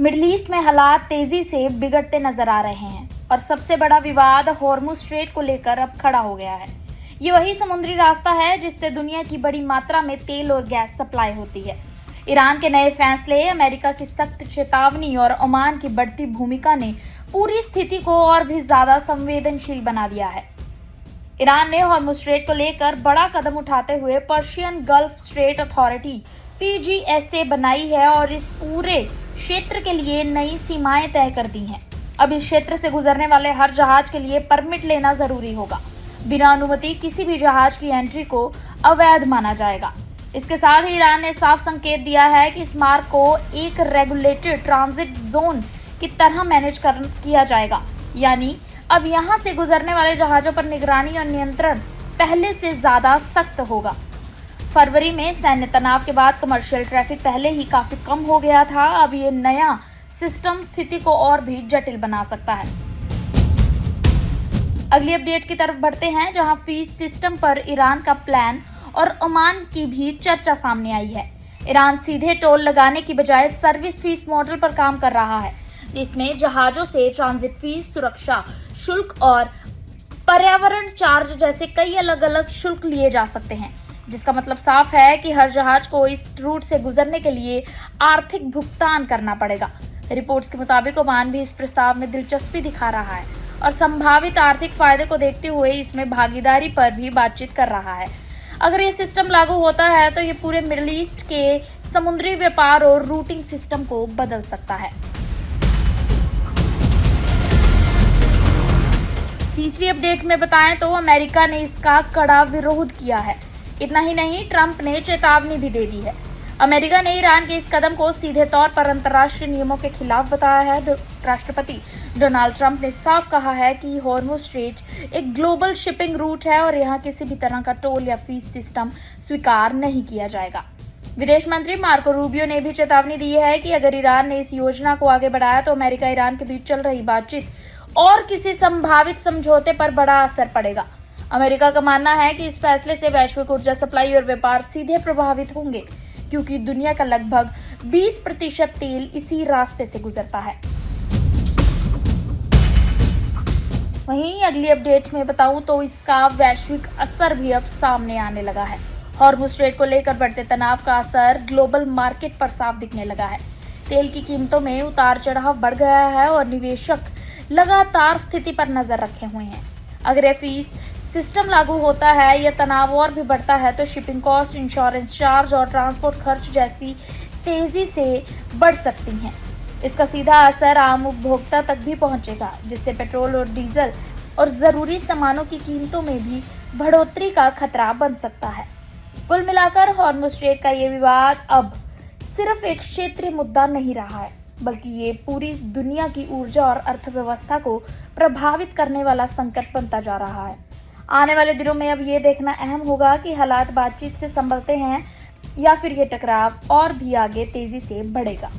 Middle east में हालात तेजी से बिगड़ते नजर आ रहे हैं और सबसे बड़ा विवाद हॉर्मुज स्ट्रेट को लेकर अब खड़ा हो गया है। ये वही समुद्री रास्ता है जिससे दुनिया की बड़ी मात्रा में तेल और गैस सप्लाई होती है। ईरान के नए फैसले, अमेरिका की सख्त चेतावनी और ओमान की बढ़ती भूमिका ने पूरी स्थिति को और भी ज्यादा संवेदनशील बना दिया है। ईरान ने हॉर्मुज स्ट्रेट को लेकर बड़ा कदम उठाते हुए Persian gulf straight authority PGSA बनाई है और इस पूरे क्षेत्र के लिए नई सीमाएं तय कर दी हैं। अब इस क्षेत्र से गुजरने वाले हर जहाज के लिए परमिट लेना जरूरी होगा। बिना अनुमति किसी भी जहाज की एंट्री को अवैध माना जाएगा। इसके साथ ही ईरान ने साफ संकेत दिया है कि इस मार्ग को एक रेगुलेटेड ट्रांजिट जोन की तरह मैनेज किया जाएगा, यानी अब यहां से गुजरने वाले जहाजों पर निगरानी और नियंत्रण पहले से ज्यादा सख्त होगा। फरवरी में सैन्य तनाव के बाद कमर्शियल ट्रैफिक पहले ही काफी कम हो गया था। अब ये नया सिस्टम स्थिति को और भी जटिल बना सकता है। अगली अपडेट की तरफ बढ़ते हैं, जहां फीस सिस्टम पर ईरान का प्लान और ओमान की भी चर्चा सामने आई है। ईरान सीधे टोल लगाने की बजाय सर्विस फीस मॉडल पर काम कर रहा है, जिसमें जहाजों से ट्रांजिट फीस, सुरक्षा शुल्क और पर्यावरण चार्ज जैसे कई अलग अलग शुल्क लिए जा सकते हैं, जिसका मतलब साफ है कि हर जहाज को इस रूट से गुजरने के लिए आर्थिक भुगतान करना पड़ेगा। रिपोर्ट्स के मुताबिक ओमान भी इस प्रस्ताव में दिलचस्पी दिखा रहा है और संभावित आर्थिक फायदे को देखते हुए इसमें भागीदारी पर भी बातचीत कर रहा है। अगर ये सिस्टम लागू होता है तो ये पूरे मिडिल ईस्ट के समुद्री व्यापार और रूटिंग सिस्टम को बदल सकता है। तीसरी अपडेट में बताएं तो अमेरिका ने इसका कड़ा विरोध किया है। इतना ही नहीं, ट्रंप ने चेतावनी भी दे दी है। अमेरिका ने ईरान के इस कदम को सीधे तौर पर अंतर्राष्ट्रीय नियमों के खिलाफ बताया है। राष्ट्रपति डोनाल्ड ट्रंप ने साफ कहा है कि हॉर्मुज स्ट्रेट एक ग्लोबल शिपिंग रूट है और यहाँ किसी भी तरह का टोल या फीस सिस्टम स्वीकार नहीं किया जाएगा। विदेश मंत्री मार्को रूबियो ने भी चेतावनी दी है कि अगर ईरान ने इस योजना को आगे बढ़ाया तो अमेरिका ईरान के बीच चल रही बातचीत और किसी संभावित समझौते पर बड़ा असर पड़ेगा। अमेरिका का मानना है कि इस फैसले से वैश्विक ऊर्जा सप्लाई और व्यापार सीधे प्रभावित होंगे, क्योंकि दुनिया का लगभग 20% तेल इसी रास्ते से गुजरता है। वहीं अगली अपडेट में बताऊं तो इसका वैश्विक असर भी अब सामने आने लगा है। हॉर्मुज स्ट्रेट को लेकर बढ़ते तनाव का असर ग्लोबल मार्केट पर साफ दिखने लगा है। तेल की कीमतों में उतार चढ़ाव बढ़ गया है और निवेशक लगातार स्थिति पर नजर रखे हुए हैं। अगर ये फीस सिस्टम लागू होता है या तनाव और भी बढ़ता है तो शिपिंग कॉस्ट, इंश्योरेंस चार्ज और ट्रांसपोर्ट खर्च जैसी तेजी से बढ़ सकती हैं। इसका सीधा असर आम उपभोक्ता तक भी पहुंचेगा, जिससे पेट्रोल और डीजल और जरूरी सामानों की कीमतों में भी बढ़ोतरी का खतरा बन सकता है। कुल मिलाकर हॉर्मुज स्ट्रेट का ये विवाद अब सिर्फ एक क्षेत्रीय मुद्दा नहीं रहा है, बल्कि ये पूरी दुनिया की ऊर्जा और अर्थव्यवस्था को प्रभावित करने वाला संकट बनता जा रहा है। आने वाले दिनों में अब ये देखना अहम होगा कि हालात बातचीत से संभलते हैं या फिर ये टकराव और भी आगे तेजी से बढ़ेगा।